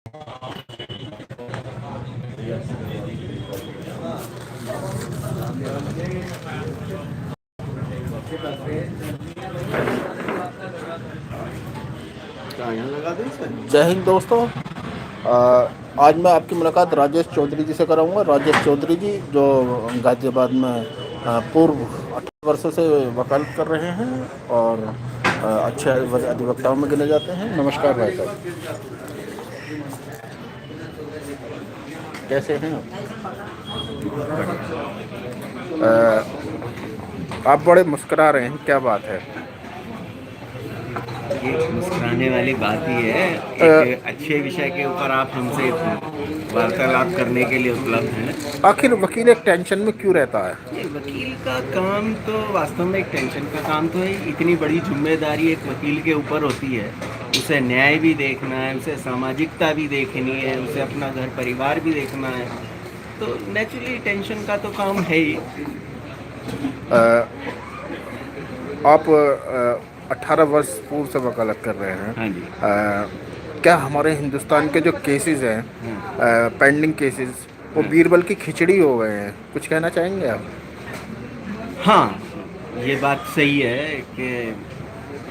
जय हिंद दोस्तों। आज मैं आपकी मुलाकात राजेश चौधरी जी से कराऊंगा। राजेश चौधरी जी जो गाजियाबाद में पूर्व 18 वर्षों से वकालत कर रहे हैं और अच्छे अधिवक्ताओं में गिने जाते हैं। नमस्कार भाई साहब, कैसे हैं आप बड़े मुस्कुरा रहे हैं, क्या बात है? ये मुस्कुराने वाली बात ही है। एक अच्छे विषय के ऊपर आप हमसे वार्तालाप करने के लिए उपलब्ध हैं। आखिर वकील एक टेंशन में क्यों रहता है? ये वकील का काम तो वास्तव में एक टेंशन का काम तो है। इतनी बड़ी जिम्मेदारी एक वकील के ऊपर होती है। उसे न्याय भी देखना है, उसे सामाजिकता भी देखनी है, उसे अपना घर परिवार भी देखना है। तो नेचुरली टेंशन का तो काम है ही। आप 18 वर्ष पूर्व से वकालत कर रहे हैं। हाँ जी। क्या हमारे हिंदुस्तान के जो केसेस हैं, हाँ। पेंडिंग केसेस, वो बीरबल की खिचड़ी हो गए हैं? कुछ कहना चाहेंगे आप? हाँ, ये बात सही है कि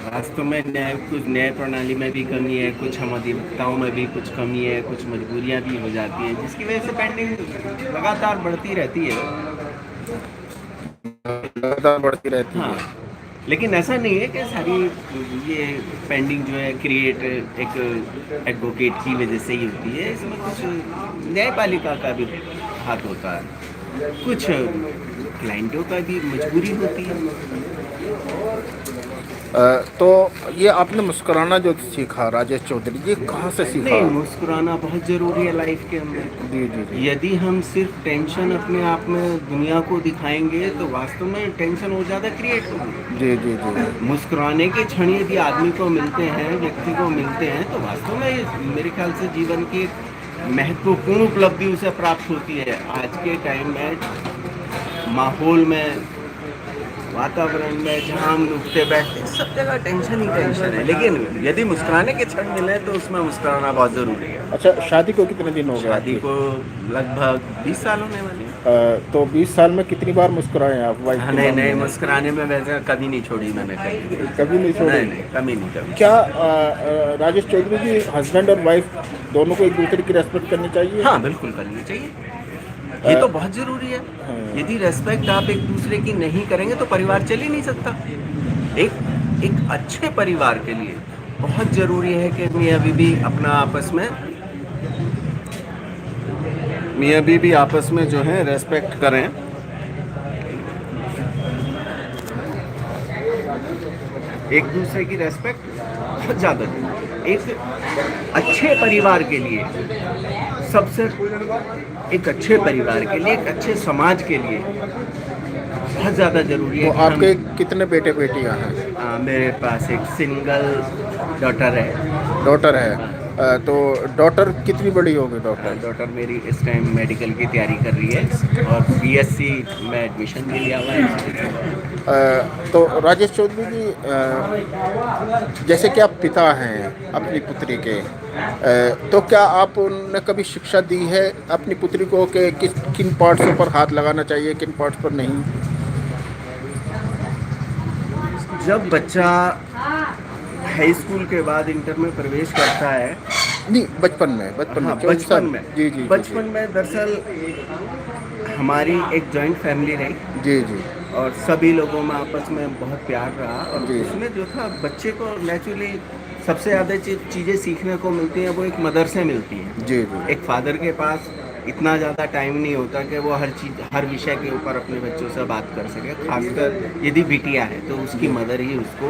वास्तव में कुछ न्याय प्रणाली में भी कमी है, कुछ हम अधिवक्ताओं में भी कुछ कमी है, कुछ मजबूरियां भी हो जाती हैं, जिसकी वजह से पेंडिंग लगातार बढ़ती रहती है। लगातार बढ़ती रहती हाँ, है। लेकिन ऐसा नहीं है कि सारी ये पेंडिंग जो है क्रिएट एक एडवोकेट की वजह से ही होती है। इसमें कुछ न्यायपालिका का भी हाथ होता है, कुछ क्लाइंटों का भी मजबूरी होती है। तो ये आपने मुस्कुराना जो सीखा राजेश चौधरी जी, कहाँ से सीखा? नहीं, मुस्कुराना बहुत ज़रूरी है लाइफ के अंदर। जी जी जी यदि हम सिर्फ टेंशन अपने आप में दुनिया को दिखाएंगे तो वास्तव में टेंशन और ज़्यादा क्रिएट होगी। जी जी जी मुस्कुराने के क्षण यदि आदमी को मिलते हैं, व्यक्ति को मिलते हैं, तो वास्तव में मेरे ख्याल से जीवन की एक महत्वपूर्ण उपलब्धि उसे प्राप्त होती है। आज के टाइम में माहौल में, वातावरण में जहाँ हम उठते बैठते सब जगह टेंशन ही टेंशन है, लेकिन यदि मुस्कुराने के क्षण मिले तो उसमें मुस्कुराना बहुत ज़रूरी है। अच्छा, शादी को कितने दिन हो गए शादी आपकी? को लगभग 20 साल होने वाले हैं। तो 20 साल में कितनी बार मुस्कुराए आप वाइफ हाँ, के नहीं सामने? नहीं, मुस्कुराने में वैसे कभी नहीं छोड़ी मैंने, कभी कभी नहीं छोड़ी? नहीं नहीं, कभी नहीं, कभी। क्या राजेश चौधरी जी, हस्बैंड और वाइफ दोनों को एक दूसरे की रेस्पेक्ट करनी चाहिए? हाँ, बिल्कुल करनी चाहिए। ये तो बहुत ज़रूरी है। यदि रेस्पेक्ट आप एक दूसरे की नहीं करेंगे तो परिवार चल ही नहीं सकता। एक एक अच्छे परिवार के लिए बहुत ज़रूरी है कि मियाँ बीवी अपना आपस में जो है रेस्पेक्ट करें। एक दूसरे की रेस्पेक्ट बहुत ज़्यादा है। एक अच्छे परिवार के लिए सबसे एक अच्छे परिवार के लिए, एक अच्छे समाज के लिए बहुत ज़्यादा ज़रूरी है तो कि आपके कितने बेटे बेटियां हैं? मेरे पास एक सिंगल डॉटर है। डॉटर है। तो डॉटर कितनी बड़ी होगी डॉटर? डॉटर मेरी इस टाइम मेडिकल की तैयारी कर रही है और बीएससी में एडमिशन भी लिया हुआ है। तो राजेश चौधरी जी, जैसे कि आप पिता हैं अपनी पुत्री के, तो क्या आपने कभी शिक्षा दी है अपनी पुत्री को कि किन पार्ट्सों पर हाथ लगाना चाहिए, किन पार्ट्स पर नहीं? जब बच्चा हाई स्कूल के बाद इंटर में प्रवेश करता है, नहीं, बचपन में, बचपन हाँ में 24 बचपन साल में, जी जी बचपन में दरअसल हमारी एक जॉइंट फैमिली रही जी जी और सभी लोगों में आपस में बहुत प्यार रहा और जी उसमें जो था बच्चे को नेचुरली सबसे ज़्यादा चीज़ें सीखने को मिलती हैं वो एक मदर से मिलती हैं। जी जी एक फादर के पास इतना ज़्यादा टाइम नहीं होता कि वो हर विषय के ऊपर अपने बच्चों से बात कर सके। खासकर यदि बिटिया है तो उसकी मदर ही उसको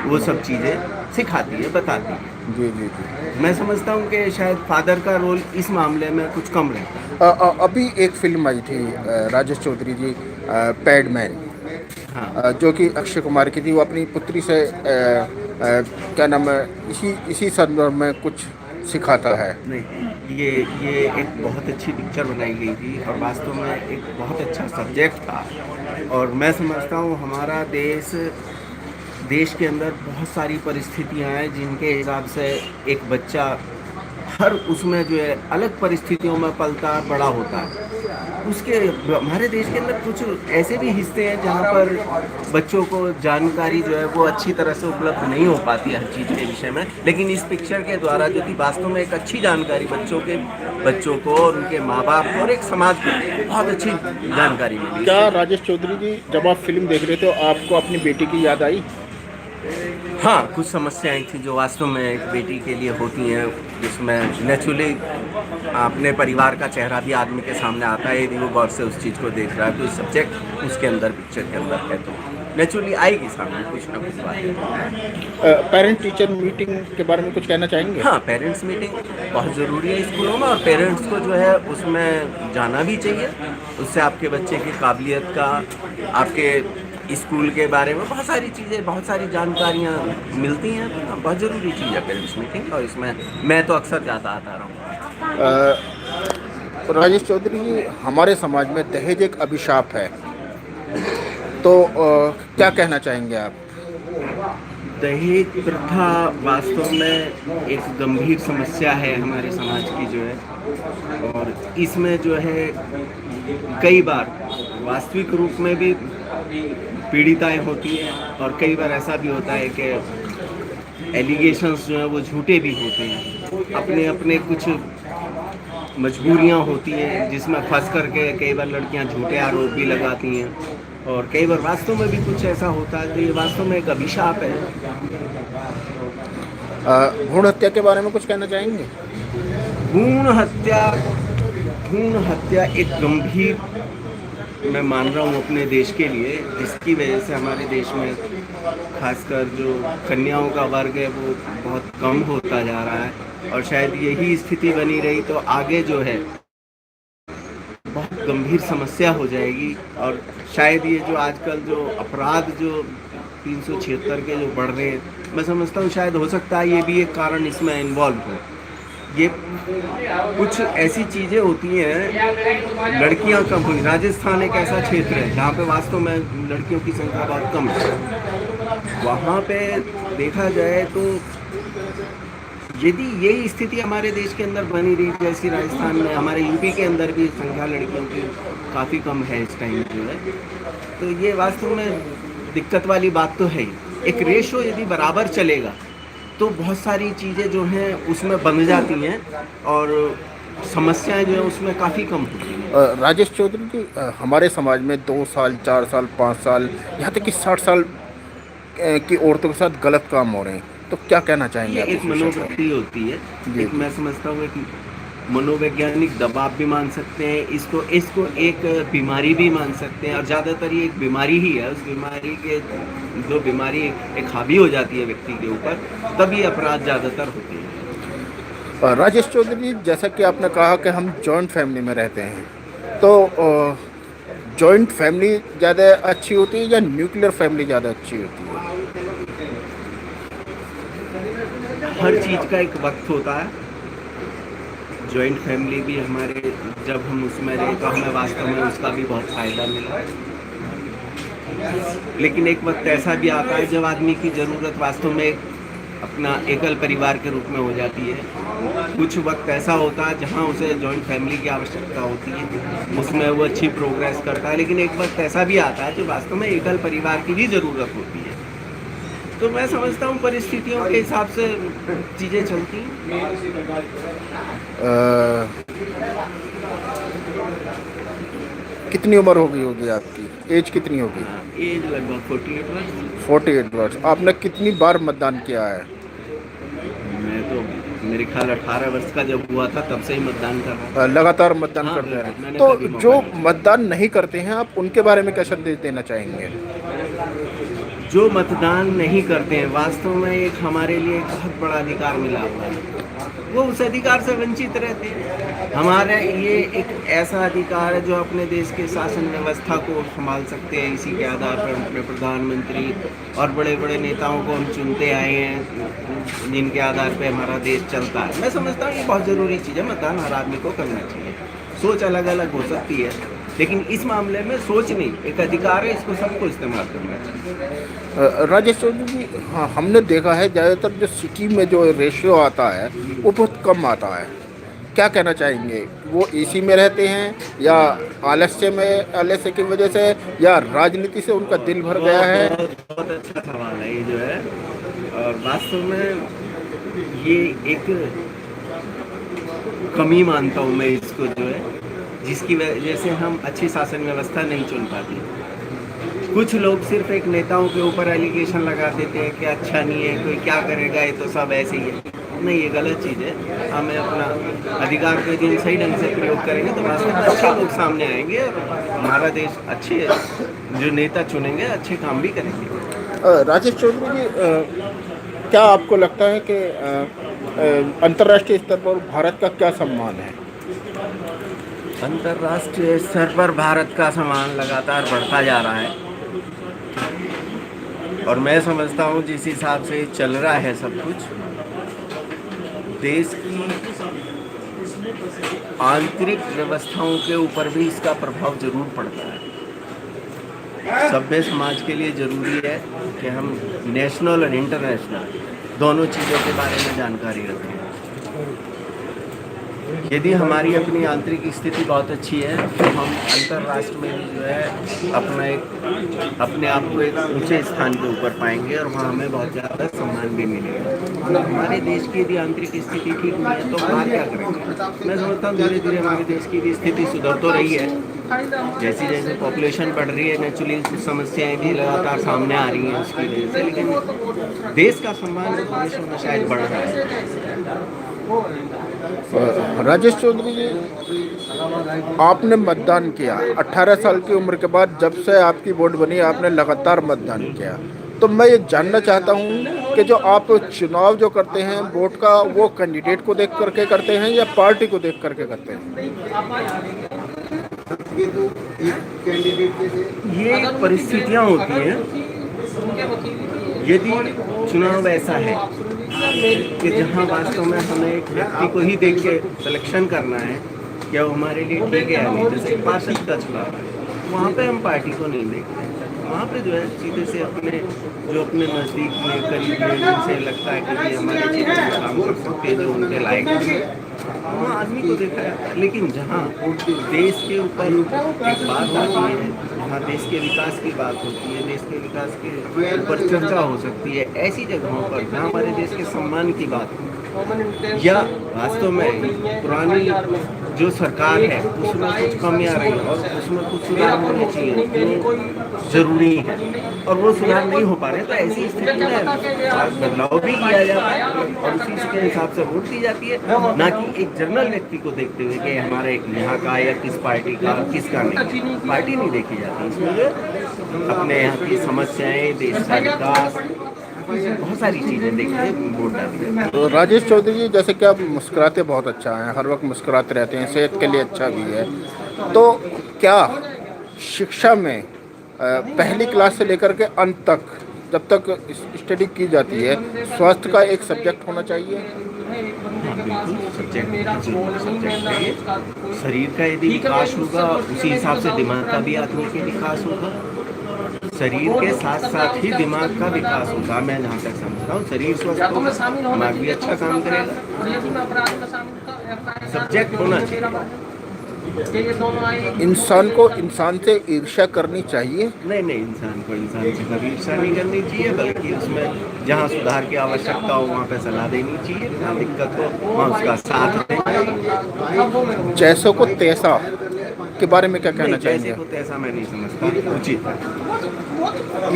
वो सब चीज़ें सिखाती है, बताती है। जी जी जी मैं समझता हूँ कि शायद फादर का रोल इस मामले में कुछ कम रहता है। अभी एक फिल्म आई थी राजेश चौधरी जी, पैडमैन, हाँ जो कि अक्षय कुमार की थी। वो अपनी पुत्री से क्या नाम है, इसी संदर्भ में कुछ सिखाता है। नहीं, ये एक बहुत अच्छी पिक्चर बनाई गई थी और वास्तव में एक बहुत अच्छा सब्जेक्ट था। और मैं समझता हूँ हमारा देश के अंदर बहुत सारी परिस्थितियाँ हैं जिनके हिसाब से एक बच्चा हर उसमें जो है अलग परिस्थितियों में पलता बड़ा होता है। उसके हमारे देश के अंदर कुछ ऐसे भी हिस्से हैं जहाँ पर बच्चों को जानकारी जो है वो अच्छी तरह से उपलब्ध नहीं हो पाती है हर चीज़ के विषय में, लेकिन इस पिक्चर के द्वारा जो थी वास्तव में एक अच्छी जानकारी बच्चों को और उनके माँ बाप को और एक समाज को बहुत अच्छी जानकारी मिली क्या इससे। राजेश चौधरी जी, जब आप फिल्म देख रहे थे आपको अपनी बेटी की याद आई? हाँ, कुछ समस्याएं थी जो वास्तव में एक बेटी के लिए होती हैं, जिसमें नेचुरली अपने परिवार का चेहरा भी आदमी के सामने आता है यदि वो गौर से उस चीज़ को देख रहा है, तो सब्जेक्ट उसके अंदर पिक्चर के अंदर है, तो नेचुरली आएगी सामने कुछ ना कुछ बात। पेरेंट टीचर मीटिंग के बारे में कुछ कहना चाहेंगे? हाँ, पेरेंट्स मीटिंग बहुत ज़रूरी है स्कूलों में, और पेरेंट्स को जो है उसमें जाना भी चाहिए। उससे आपके बच्चे की काबिलियत का, आपके स्कूल के बारे में बहुत सारी चीज़ें, बहुत सारी जानकारियाँ मिलती हैं, तो बहुत ज़रूरी चीज़ है पेरेंट्स मीटिंग, और इसमें मैं तो अक्सर जाता आता रहा हूँ। राजेश चौधरी जी, हमारे समाज में दहेज एक अभिशाप है, तो क्या कहना चाहेंगे आप? दहेज प्रथा वास्तव में एक गंभीर समस्या है हमारे समाज की जो है, और इसमें जो है कई बार वास्तविक रूप में भी पीड़िताएं होती हैं, और कई बार ऐसा भी होता है कि एलिगेशंस जो हैं वो झूठे भी होते हैं। अपने अपने कुछ मजबूरियां होती हैं जिसमें फंस करके कई बार लड़कियां झूठे आरोप भी लगाती हैं, और कई बार वास्तव में भी कुछ ऐसा होता है, तो ये वास्तव में एक अभिशाप है। भ्रूण हत्या के बारे में कुछ कहना चाहेंगे? भ्रूण हत्या भ्रूण हत्या एक गंभीर, मैं मान रहा हूँ अपने देश के लिए, जिसकी वजह से हमारे देश में खासकर जो कन्याओं का वर्ग है वो बहुत कम होता जा रहा है, और शायद यही स्थिति बनी रही तो आगे जो है बहुत गंभीर समस्या हो जाएगी। और शायद ये जो आजकल जो अपराध जो 376 के जो बढ़ रहे हैं, मैं समझता हूँ शायद हो सकता है ये भी एक कारण इसमें इन्वॉल्व हो। ये कुछ ऐसी चीज़ें होती हैं, लड़कियां कम हुई, राजस्थान एक ऐसा क्षेत्र है जहाँ पे वास्तव में लड़कियों की संख्या बहुत कम है। वहाँ पे देखा जाए तो यदि यही स्थिति हमारे देश के अंदर बनी रही, जैसी राजस्थान में, हमारे यूपी के अंदर भी संख्या लड़कियों की काफ़ी कम है इस टाइम जो है, तो ये वास्तव में दिक्कत वाली बात तो है ही। एक रेशो यदि बराबर चलेगा तो बहुत सारी चीज़ें जो हैं उसमें बन जाती हैं, और समस्याएं जो है उसमें काफ़ी कम होती हैं। राजेश चौधरी जी, हमारे समाज में 2 साल, 4 साल, 5 साल, यहाँ तक कि 60 साल की औरतों के साथ गलत काम हो रहे हैं, तो क्या कहना चाहेंगे ये आप एक इस विषय पर? मनोवृत्ति होती है, जी, एक मैं समझता हूँ एक मनोवैज्ञानिक दबाव भी मान सकते हैं इसको एक बीमारी भी मान सकते हैं, और ज़्यादातर ये एक बीमारी ही है। उस बीमारी के जो बीमारी एक हावी हो जाती है व्यक्ति के ऊपर, तब ये अपराध ज़्यादातर होते हैं। राजेश चौधरी जी, जैसा कि आपने कहा कि हम जॉइंट फैमिली में रहते हैं, तो जॉइंट फैमिली ज़्यादा अच्छी होती है या न्यूक्लियर फैमिली ज़्यादा अच्छी होती है? हर चीज़ का एक वक्त होता है। जॉइंट फैमिली भी हमारे, जब हम उसमें रहे तो हमें वास्तव में उसका भी बहुत फ़ायदा मिला, लेकिन एक वक्त ऐसा भी आता है जब आदमी की ज़रूरत वास्तव में अपना एकल परिवार के रूप में हो जाती है। कुछ वक्त ऐसा होता है जहाँ उसे जॉइंट फैमिली की आवश्यकता होती है, उसमें वो अच्छी प्रोग्रेस करता है, लेकिन एक वक्त ऐसा भी आता है जो वास्तव में एकल परिवार की भी ज़रूरत होती है। तो मैं समझता हूँ परिस्थितियों के हिसाब से चीज़ें चलती हैं। कितनी उम्र हो गई होगी आपकी? एज कितनी होगी? एज लगभग 48 वर्ष। 48 वर्ष। आपने कितनी बार मतदान किया है? मैं तो मेरे ख्याल 18 वर्ष का जब हुआ था तब से ही मतदान कर रहा था। लगातार मतदान हाँ, करते मैंने हैं, तो कभी मौका जो नहीं। मतदान नहीं करते हैं आप उनके बारे में क्या संदेश देना चाहेंगे? जो मतदान नहीं करते हैं, वास्तव में एक हमारे लिए एक बहुत बड़ा अधिकार मिला हुआ है, वो उस अधिकार से वंचित रहते हैं। हमारा ये एक ऐसा अधिकार है जो अपने देश के शासन व्यवस्था को संभाल सकते हैं। इसी के आधार पर अपने प्रधानमंत्री और बड़े बड़े नेताओं को हम चुनते आए हैं, जिनके आधार पर हमारा देश चलता है। मैं समझता हूँ ये बहुत ज़रूरी चीज़ है, मतदान हर आदमी को करना चाहिए। सोच अलग अलग हो सकती है, लेकिन इस मामले में सोच नहीं, एक अधिकार है, इसको सबको इस्तेमाल करना चाहिए। राजेश चौधरी जी, हाँ हमने देखा है ज़्यादातर जो सिटी में जो रेशियो आता है वो बहुत कम आता है। क्या कहना चाहेंगे, वो एसी में रहते हैं या आलस्य की वजह से, या राजनीति से उनका दिल भर गया है? बहुत अच्छा सवाल है ये जो है। और वास्तव में ये एक कमी मानता हूँ मैं इसको जो है, जिसकी वजह से हम अच्छी शासन व्यवस्था नहीं चुन पाते। कुछ लोग सिर्फ एक नेताओं के ऊपर एलिगेशन लगा देते हैं कि अच्छा नहीं है, कोई क्या करेगा, ये तो सब ऐसे ही है। नहीं, ये गलत चीज़ है। हमें अपना अधिकार को यदि सही ढंग से प्रयोग करेंगे तो वास्तव में अच्छे लोग सामने आएंगे और हमारा देश अच्छे जो नेता चुनेंगे अच्छे काम भी करेंगे। राजेश चौधरी जी, क्या आपको लगता है कि अंतर्राष्ट्रीय स्तर पर भारत का क्या सम्मान है? अंतर्राष्ट्रीय स्तर पर भारत का सम्मान लगातार बढ़ता जा रहा है और मैं समझता हूँ जिस हिसाब से चल रहा है सब कुछ, देश की आंतरिक व्यवस्थाओं के ऊपर भी इसका प्रभाव जरूर पड़ता है। सभ्य समाज के लिए जरूरी है कि हम नेशनल और इंटरनेशनल दोनों चीज़ों के बारे में जानकारी रखें। यदि हमारी अपनी आंतरिक स्थिति बहुत अच्छी है तो हम अंतर्राष्ट्र में भी जो है अपने आप को एक ऊंचे स्थान के ऊपर पाएंगे और वहाँ हमें बहुत ज़्यादा सम्मान भी मिलेगा। हमारे देश की यदि आंतरिक स्थिति ठीक नहीं है तो बाहर क्या करेंगे? मैं समझता हूँ धीरे धीरे हमारे देश की भी स्थिति सुधर तो रही है। जैसी जैसे पॉपुलेशन बढ़ रही है, नेचुरली कुछ समस्याएं भी लगातार सामने आ रही हैं उसकी वजह से, लेकिन देश का सम्मान भविष्य में शायद बढ़ रहा है। राजेश चौधरी जी, आपने मतदान किया 18 साल की उम्र के बाद, जब से आपकी वोट बनी आपने लगातार मतदान किया। तो मैं ये जानना चाहता हूँ कि जो आप चुनाव जो करते हैं वोट का, वो कैंडिडेट को देख करके करते हैं या पार्टी को देख करके करते हैं? ये परिस्थितियाँ होती हैं। यदि चुनाव ऐसा है कि जहाँ वास्तव में हमें एक व्यक्ति को ही देख के सिलेक्शन करना है क्या वो हमारे लिए ठीक है या नहीं, जैसे पार्षद का चुनाव है, वहाँ पे हम पार्टी को नहीं देखते। वहाँ पे जो है सीधे से अपने नज़दीक में करीब में जिनसे लगता है कि ये हमारे क्षेत्र में काम कर सकते हैं, जो उनके लायक हैं, वहाँ आदमी को देखा है। लेकिन जहाँ देश के ऊपर एक बात आती है, जहाँ देश के विकास की बात होती है, देश के विकास के ऊपर चर्चा हो सकती है, ऐसी जगहों पर जहाँ हमारे देश के सम्मान की बात हो, या वास्तव में पुरानी जो सरकार है उसमें कुछ कमियां रही और उसमें कुछ सुधार होने चाहिए जो जरूरी है और वो सुधार नहीं हो पा रहे, तो ऐसी स्थिति में बदलाव भी किया जाता है और उसी के हिसाब से वोट दी जाती है, ना कि एक जनरल व्यक्ति को देखते हुए कि हमारे यहाँ का या किस पार्टी का किसका नहीं। पार्टी नहीं देखी जाती इसमें, अपने यहाँ की समस्याएं, देश का विकास, बहुत सारी चीज़ें देखते हैं, वोट डालते हैं। तो राजेश चौधरी जी, जैसे कि आप मुस्कुराते बहुत अच्छा हैं, हर वक्त मुस्कुराते रहते हैं, सेहत के लिए अच्छा भी है, तो क्या शिक्षा में पहली क्लास से लेकर के अंत तक जब तक स्टडी की जाती है स्वास्थ्य का एक सब्जेक्ट होना चाहिए? सब्जेक्ट है। शरीर का यदि विकास होगा उसी हिसाब से दिमाग का भी आदमी के विकास होगा। शरीर के साथ साथ ही दिमाग का विकास होगा। मैं जहाँ तक समझता हूँ शरीर स्वस्थ होगा, दिमाग भी अच्छा काम करेगा। सब्जेक्ट होना चाहिए। इंसान को इंसान से ईर्ष्या करनी चाहिए? नहीं, इंसान को इंसान से कभी ईर्ष्या नहीं करनी चाहिए, बल्कि उसमें जहाँ सुधार की आवश्यकता हो वहाँ पे सलाह देनी चाहिए, जहाँ दिक्कत हो वहाँ उसका साथ देना। जैसों को तैसा के बारे में क्या कहना चाहेंगे? जैसे को तैसा मैं नहीं समझता उचित है।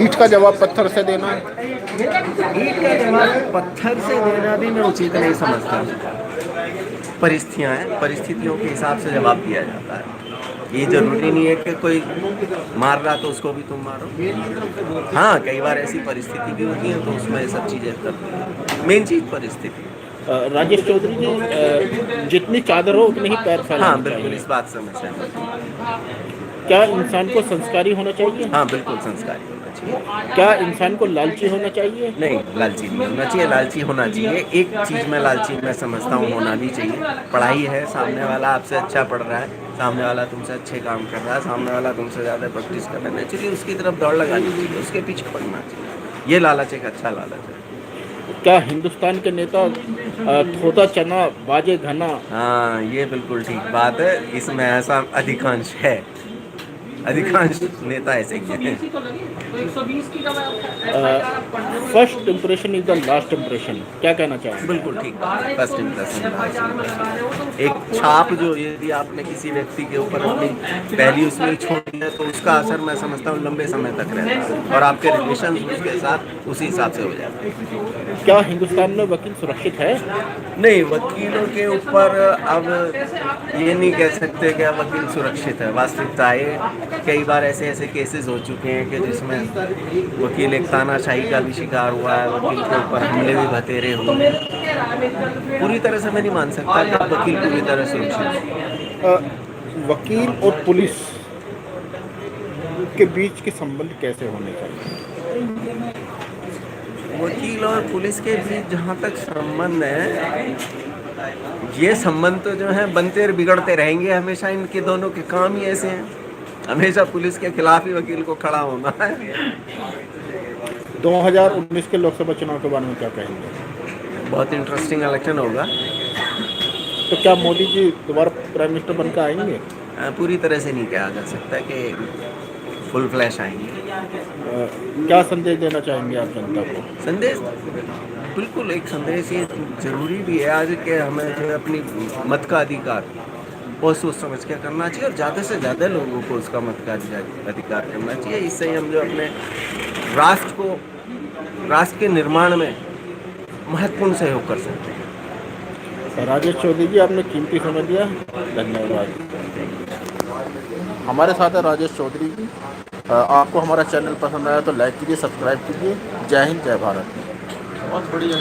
ईंट का जवाब पत्थर से देना, ईंट का जवाब पत्थर से देना भी मैं उचित नहीं समझता। परिस्थितियाँ हैं, परिस्थितियों के हिसाब से जवाब दिया जाता है। ये जरूरी नहीं है कि कोई मार रहा तो उसको भी तुम मारो। हाँ, कई बार ऐसी परिस्थिति भी होती है तो उसमें ये सब चीज़ें करती हैं। मेन चीज़ परिस्थिति। राजेश चौधरी जी, जितनी चादर हो उतनी ही पैर फैलाना। हाँ, बिल्कुल इस बात से मैं सहमत हूँ। क्या इंसान को संस्कारी होना चाहिए? हाँ, बिल्कुल संस्कारी होना चाहिए। क्या इंसान को लालची होना चाहिए? नहीं, लालची नहीं होना चाहिए। लालची होना चाहिए, एक चीज़ में लालची मैं समझता हूँ होना भी चाहिए। पढ़ाई है, सामने वाला आपसे अच्छा पढ़ रहा है, सामने वाला तुमसे अच्छे काम कर रहा है, सामने वाला तुमसे ज़्यादा प्रैक्टिस कर रहा है, नेचुरली उसकी तरफ दौड़ लगानी चाहिए, उसके पीछे पड़ना चाहिए। ये लालच एक अच्छा लालच है। क्या हिंदुस्तान के नेता थोथा चना बाजे घना हाँ, ये बिल्कुल ठीक बात है। इसमें ऐसा अधिकांश है, अधिकांश नेता ऐसे ही हैं। First impression is the last impression, क्या कहना चाहेंगे? बिल्कुल ठीक बात है। First impression last impression. एक छाप जो यदि आपने किसी व्यक्ति के ऊपर अपनी पहली उसमें छोड़ी है तो उसका असर मैं समझता हूँ लंबे समय तक रहता है और आपके रिलेशन उसके साथ उसी हिसाब से हो जाते हैं। क्या हिंदुस्तान में वकील सुरक्षित है? नहीं, वकीलों के ऊपर अब ये नहीं कह सकते कि वकील सुरक्षित है। वास्तविकता है कई बार ऐसे ऐसे केसेस हो चुके हैं कि जिसमें वकील एक तानाशाही का भी शिकार हुआ है, वकील के ऊपर हमले भी बतेरे हुए हैं। पूरी तरह से मैं नहीं मान सकता कि वकील पूरी तरह सुरक्षित है। वकील और पुलिस के बीच के संबंध कैसे होने चाहिए? वकील और पुलिस के बीच जहाँ तक संबंध है, ये संबंध तो जो है बनते और बिगड़ते रहेंगे हमेशा। इनके दोनों के काम ही ऐसे हैं, हमेशा पुलिस के खिलाफ ही वकील को खड़ा होना है। 2019 के लोकसभा चुनाव के बारे में क्या कहेंगे? बहुत इंटरेस्टिंग इलेक्शन होगा। तो क्या मोदी जी दोबारा प्राइम मिनिस्टर बनकर आएंगे? पूरी तरह से नहीं कहा जा सकता कि फुल फ्लैश आएंगे। क्या संदेश देना चाहेंगे आप जनता को? संदेश बिल्कुल एक संदेश ये जरूरी भी है आज के हमें जो है अपनी मत का अधिकार बहुत सोच समझ के करना चाहिए और ज़्यादा से ज़्यादा लोगों को उसका मत का अधिकार करना चाहिए। इससे हम जो अपने राष्ट्र के निर्माण में महत्वपूर्ण सहयोग कर सकते हैं। राजेश चौधरी जी, आपने कीमती समय दिया, धन्यवाद। हमारे साथ है राजेश चौधरी जी। आपको हमारा चैनल पसंद आया तो लाइक कीजिए, सब्सक्राइब कीजिए। जय हिंद, जय भारत। बहुत बढ़िया।